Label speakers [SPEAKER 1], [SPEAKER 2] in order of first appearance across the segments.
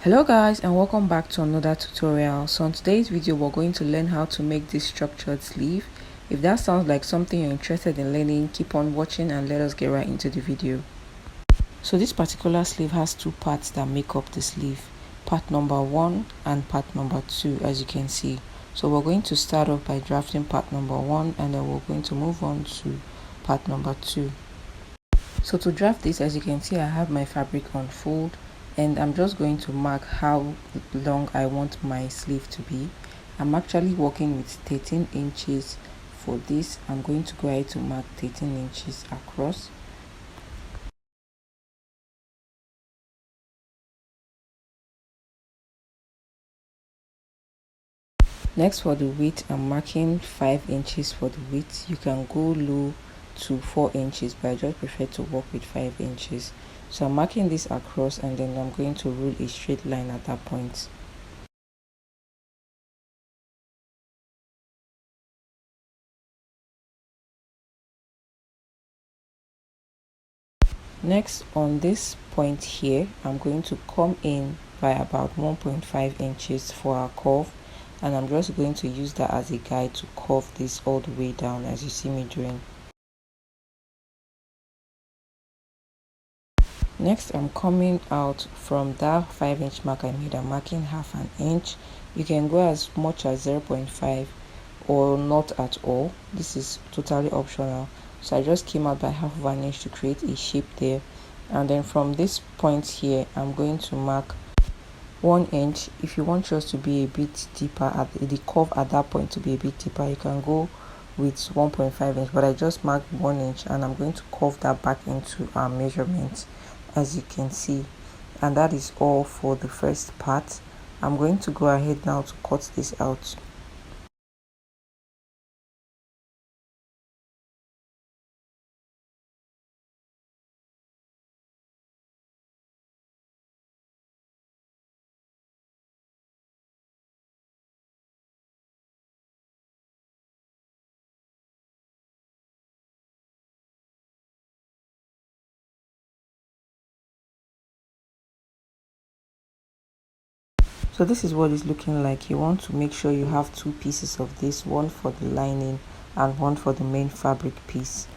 [SPEAKER 1] Hello guys, and welcome back to another tutorial. So in today's video we're going to learn how to make this structured sleeve. If that sounds like something you're interested in learning, keep on watching and let us get right into the video. So this particular sleeve has two parts that make up the sleeve, part number 1 and part number 2, as you can see. So we're going to start off by drafting part number 1 and then we're going to move on to part number 2. So to draft this, as you can see, I have my fabric on fold and I'm just going to mark how long I want my sleeve to be. I'm actually working with 13 inches for this. I'm going to go ahead to mark 13 inches across. Next, for the width, I'm marking 5 inches for the width. You can go low to 4 inches, but I just prefer to work with 5 inches. So I'm marking this across and then I'm going to rule a straight line at that point. Next, on this point here, I'm going to come in by about 1.5 inches for our curve, and I'm just going to use that as a guide to curve this all the way down as you see me doing. Next, I'm coming out from that 5-inch mark I made. I'm marking half an inch. You can go as much as 0.5 or not at all. This is totally optional. So I just came out by half of an inch to create a shape there, and then from this point here I'm going to mark 1 inch. If you want yours to be a bit deeper, at the curve at that point to be a bit deeper, you can go with 1.5 inch, but I just marked 1 inch and I'm going to curve that back into our measurement, as you can see. And that is all for the first part. I'm going to go ahead now to cut this out. So this is what it's looking like. You want to make sure you have two pieces of this, one for the lining and one for the main fabric piece.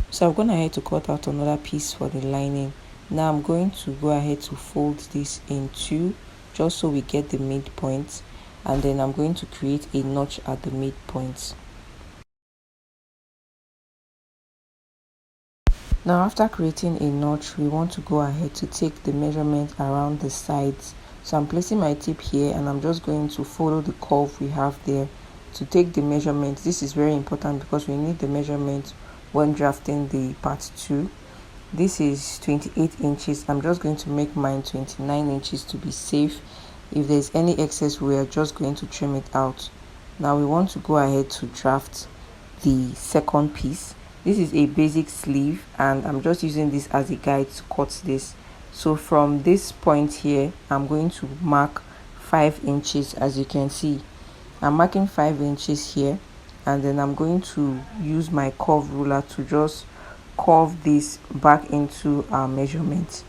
[SPEAKER 1] So I've gone ahead to cut out another piece for the lining. Now I'm going to go ahead to fold this in two, just so we get the midpoint, and then I'm going to create a notch at the midpoint. Now after creating a notch, we want to go ahead to take the measurement around the sides. So I'm placing my tip here and I'm just going to follow the curve we have there to take the measurement. This is very important because we need the measurement when drafting the part 2. This is 28 inches. I'm just going to make mine 29 inches to be safe. If there's any excess, we are just going to trim it out. Now we want to go ahead to draft the second piece. This is a basic sleeve and I'm just using this as a guide to cut this. So from this point here, I'm going to mark 5 inches. As you can see, I'm marking 5 inches here, and then I'm going to use my curve ruler to just curve this back into our measurement.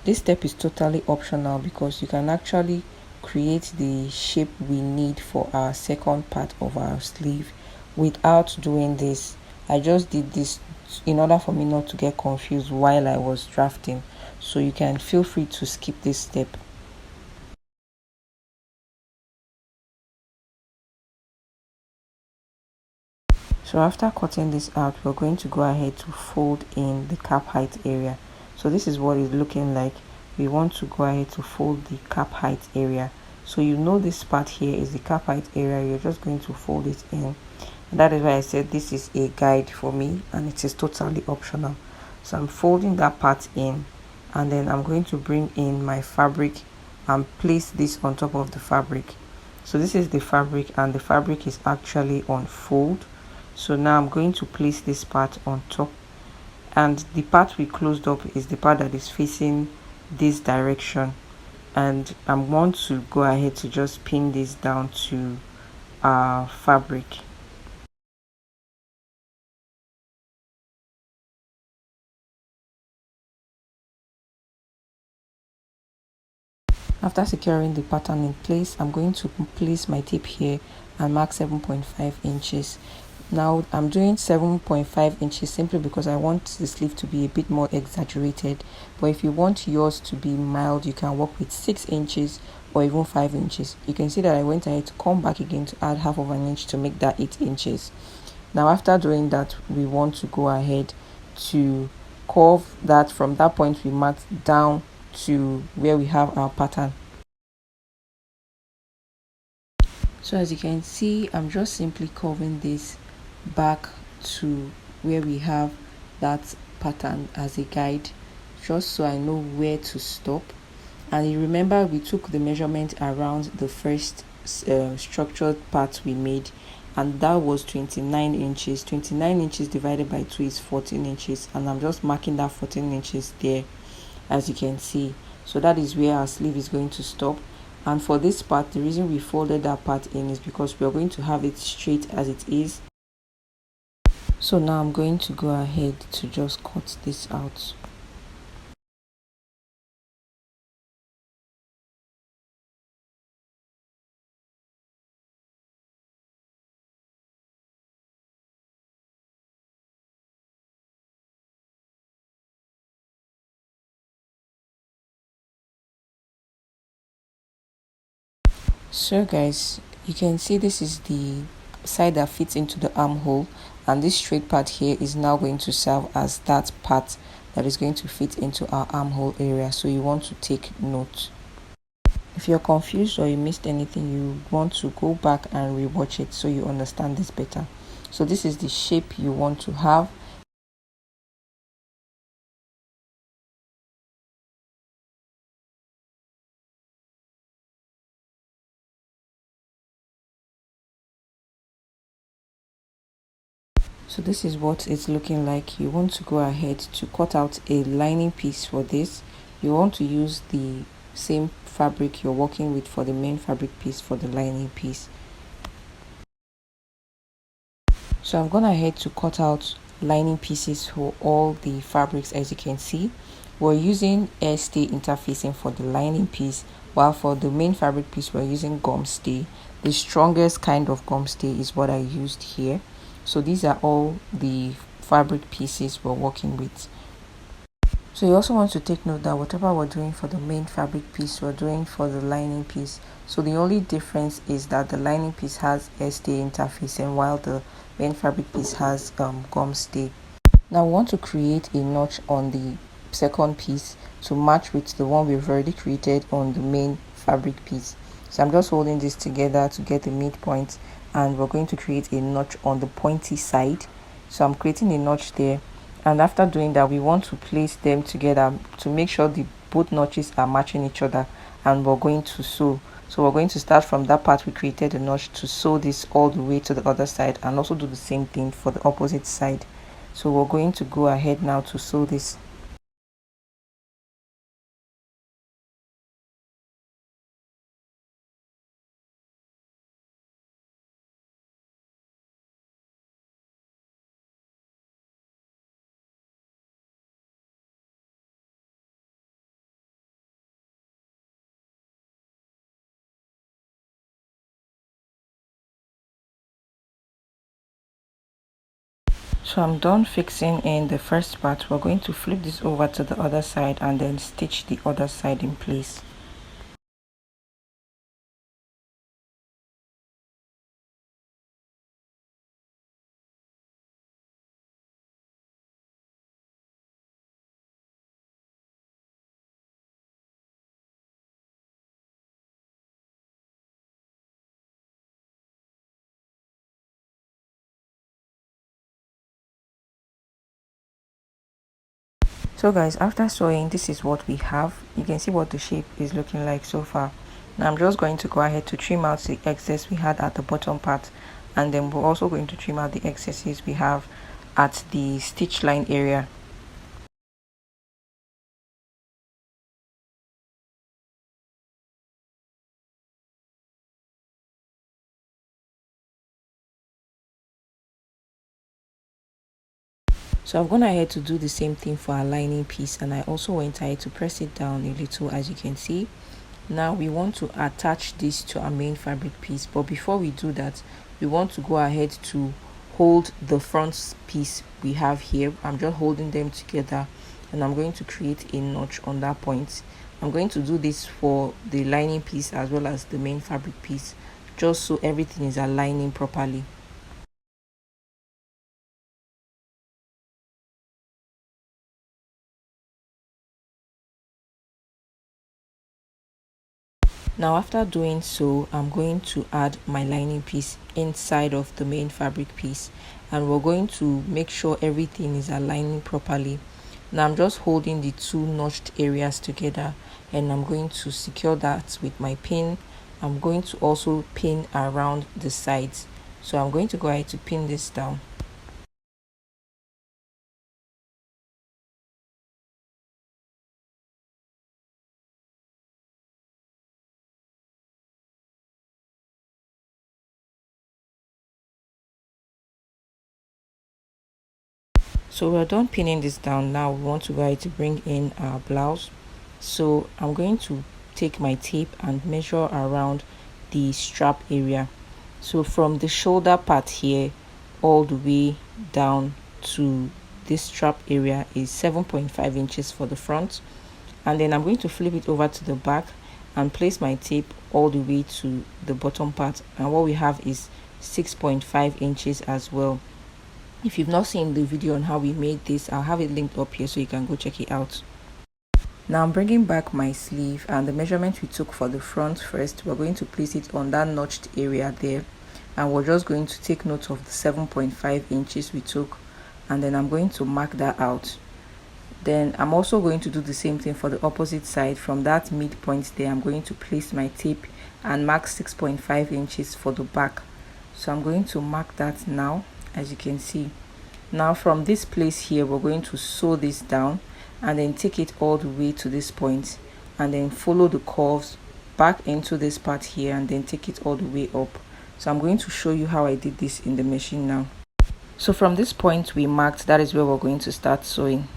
[SPEAKER 1] This step is totally optional because you can actually create the shape we need for our second part of our sleeve without doing this. I just did this in order for me not to get confused while I was drafting, so you can feel free to skip this step. So after cutting this out, we're going to go ahead to fold in the cap height area. So this is what it's looking like. We want to go ahead to fold the cap height area. So you know this part here is the cap height area. You're just going to fold it in. And that is why I said this is a guide for me and it is totally optional. So I'm folding that part in, and then I'm going to bring in my fabric and place this on top of the fabric. So this is the fabric and the fabric is actually on fold. So now I'm going to place this part on top, and the part we closed up is the part that is facing this direction, and I want to go ahead to just pin this down to our fabric. After securing the pattern in place, I'm going to place my tape here and mark 7.5 inches. Now I'm doing 7.5 inches simply because I want the sleeve to be a bit more exaggerated, but if you want yours to be mild, you can work with 6 inches or even 5 inches. You can see that I went ahead to come back again to add half of an inch to make that 8 inches. Now after doing that, we want to go ahead to curve that from that point we marked down to where we have our pattern. So as you can see, I'm just simply curving this back to where we have that pattern as a guide, just so I know where to stop. And you remember we took the measurement around the first structured part we made, and that was 29 inches. 29 inches divided by 2 is 14 inches, and I'm just marking that 14 inches there, as you can see. So that is where our sleeve is going to stop. And for this part, the reason we folded that part in is because we are going to have it straight as it is. So now I'm going to go ahead to just cut this out. So guys, you can see this is the side that fits into the armhole, and this straight part here is now going to serve as that part that is going to fit into our armhole area. So you want to take note. If you're confused or you missed anything, you want to go back and rewatch it so you understand this better. So this is the shape you want to have. So this is what it's looking like. You want to go ahead to cut out a lining piece for this. You want to use the same fabric you're working with for the main fabric piece for the lining piece. So I've gone ahead to cut out lining pieces for all the fabrics. As you can see, we're using air stay interfacing for the lining piece, while for the main fabric piece we're using gum stay. The strongest kind of gum stay is what I used here. So these are all the fabric pieces we're working with. So you also want to take note that whatever we're doing for the main fabric piece, we're doing for the lining piece. So the only difference is that the lining piece has stay interfacing while the main fabric piece has gum stay. Now we want to create a notch on the second piece to match with the one we've already created on the main fabric piece. So I'm just holding this together to get the midpoint, and we're going to create a notch on the pointy side. So I'm creating a notch there, and after doing that we want to place them together to make sure the both notches are matching each other, and we're going to sew. So we're going to start from that part we created a notch to sew this all the way to the other side, and also do the same thing for the opposite side. So we're going to go ahead now to sew this. So I'm done fixing in the first part. We're going to flip this over to the other side and then stitch the other side in place. So guys, after sewing, this is what we have. You can see what the shape is looking like so far. Now I'm just going to go ahead to trim out the excess we had at the bottom part, and then we're also going to trim out the excesses we have at the stitch line area. So I've gone ahead to do the same thing for our lining piece, and I also went ahead to press it down a little, as you can see. Now we want to attach this to our main fabric piece, but before we do that, we want to go ahead to hold the front piece we have here. I'm just holding them together, and I'm going to create a notch on that point. I'm going to do this for the lining piece as well as the main fabric piece, just so everything is aligning properly. Now after doing so, I'm going to add my lining piece inside of the main fabric piece, and we're going to make sure everything is aligning properly. Now I'm just holding the two notched areas together, and I'm going to secure that with my pin. I'm going to also pin around the sides, so I'm going to go ahead to pin this down. So we're done pinning this down. Now we want to go ahead to bring in our blouse. So I'm going to take my tape and measure around the strap area. So from the shoulder part here all the way down to this strap area is 7.5 inches for the front, and then I'm going to flip it over to the back and place my tape all the way to the bottom part, and what we have is 6.5 inches as well. If you've not seen the video on how we made this, I'll have it linked up here so you can go check it out. Now I'm bringing back my sleeve, and the measurement we took for the front first, we're going to place it on that notched area there, and we're just going to take note of the 7.5 inches we took, and then I'm going to mark that out. Then I'm also going to do the same thing for the opposite side. From that midpoint there, I'm going to place my tape and mark 6.5 inches for the back. So I'm going to mark that now, as you can see. Now from this place here, we're going to sew this down and then take it all the way to this point, and then follow the curves back into this part here and then take it all the way up. So I'm going to show you how I did this in the machine now. So from this point we marked, that is where we're going to start sewing.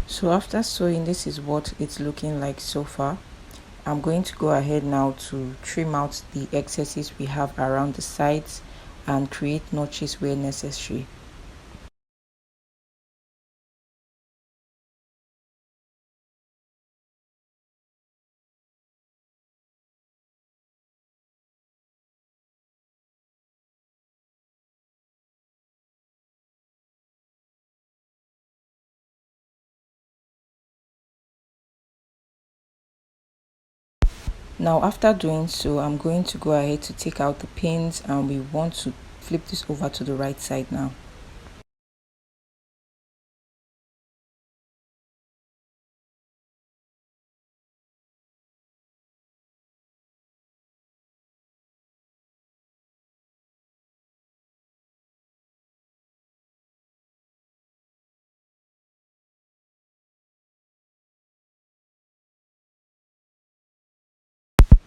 [SPEAKER 1] So after sewing, this is what it's looking like so far. I'm going to go ahead now to trim out the excesses we have around the sides and create notches where necessary. Now after doing so, I'm going to go ahead to take out the pins, and we want to flip this over to the right side now.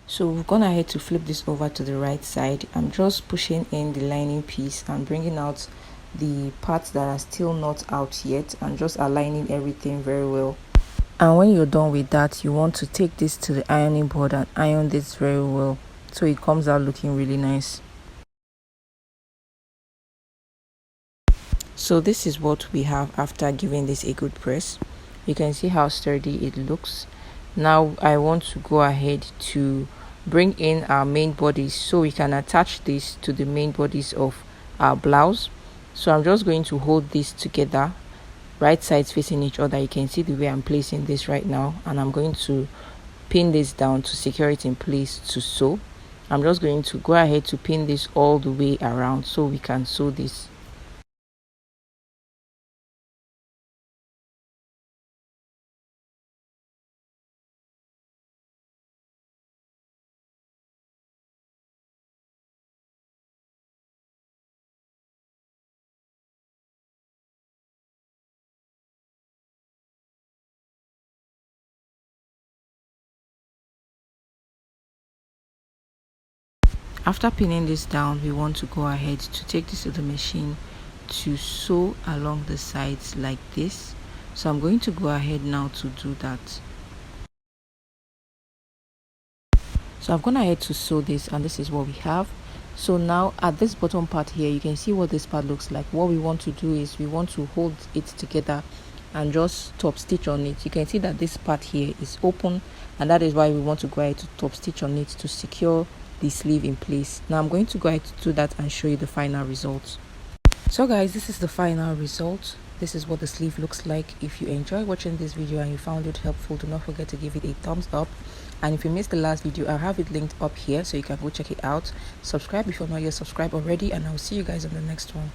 [SPEAKER 1] So we've gone ahead to flip this over to the right side. I'm just pushing in the lining piece and bringing out the parts that are still not out yet, and just aligning everything very well. And when you're done with that, you want to take this to the ironing board and iron this very well so it comes out looking really nice. So this is what we have after giving this a good press. You can see how sturdy it looks. Now I want to go ahead to bring in our main bodies so we can attach this to the main bodies of our blouse. So I'm just going to hold this together, right sides facing each other. You can see the way I'm placing this right now, and I'm going to pin this down to secure it in place to sew. I'm just going to go ahead to pin this all the way around so we can sew this. After pinning this down, we want to go ahead to take this to the machine to sew along the sides like this. So I'm going to go ahead now to do that. So I've gone ahead to sew this, and this is what we have. So now at this bottom part here, you can see what this part looks like. What we want to do is we want to hold it together and just top stitch on it. You can see that this part here is open, and that is why we want to go ahead to top stitch on it to secure the sleeve in place. Now I'm going to go ahead to do that and show you the final result. So guys, this is the final result. This is what the sleeve looks like. If you enjoyed watching this video and you found it helpful, do not forget to give it a thumbs up. And if you missed the last video, I'll have it linked up here so you can go check it out. Subscribe if you're not yet subscribed already, and I'll see you guys on the next one.